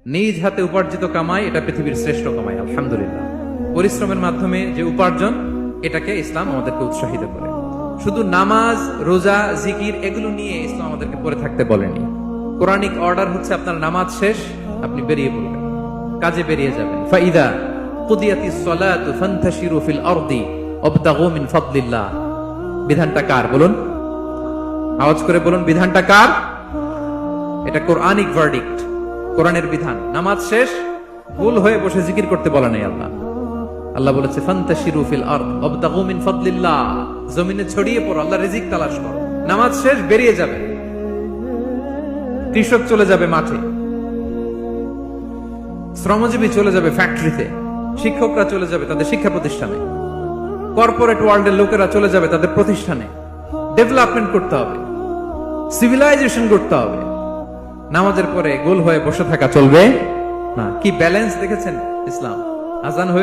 নিজ হাতে উপার্জিত কামাই এটা পৃথিবীর শ্রেষ্ঠ কামাই, আলহামদুলিল্লাহ। পরিশ্রমের মাধ্যমে যে উপার্জন, এটাকে ইসলাম আমাদেরকে উৎসাহিত করে। শুধু নামাজ, রোজা, জিকির এগুলো নিয়ে ইসলাম আমাদেরকে পড়ে থাকতে বলেনি। কোরআনিক অর্ডার হচ্ছে আপনার নামাজ শেষ, আপনি বেরিয়ে পড়বেন, কাজে বেরিয়ে যাবেন। ফাইদা কুদিয়াতিস সালাতু ফান্তাশিরু ফিল আরদি ওয়াবতাগু মিন ফাদলিল্লাহ। বিধানটা কার বলুন? আওয়াজ করে বলুন, বিধানটা কার? এটা কোরআনিক ভার্ডিক্ট, কোরআনের বিধান। নামাজ শেষ, ভুল হয়ে বসে জিকির করতে বলা নেই আল্লাহ। আল্লাহ বলেছে ফান্তাশিরু ফিল আরদ ওয়াবতাগু মিন ফাদলিল্লাহ, জমিনে ছড়িয়ে পড়ো, আল্লাহ রিজিক তালাশ করো। নামাজ শেষ, বেরিয়ে যাবে। কৃষক চলে যাবে মাঠে, শ্রমজীবী চলে যাবে ফ্যাক্টরিতে, শিক্ষকরা চলে যাবে তাদের শিক্ষা প্রতিষ্ঠানে, কর্পোরেট ওয়ার্ল্ডের লোকেরা চলে যাবে তাদের প্রতিষ্ঠানে। ডেভেলপমেন্ট করতে হবে, সিভিলাইজেশন করতে হবে। নামাজের পরে গোল হয়ে বসে থাকা চলবে না। কি ব্যালেন্স দেখেছেন ইসলাম? আজান হয়ে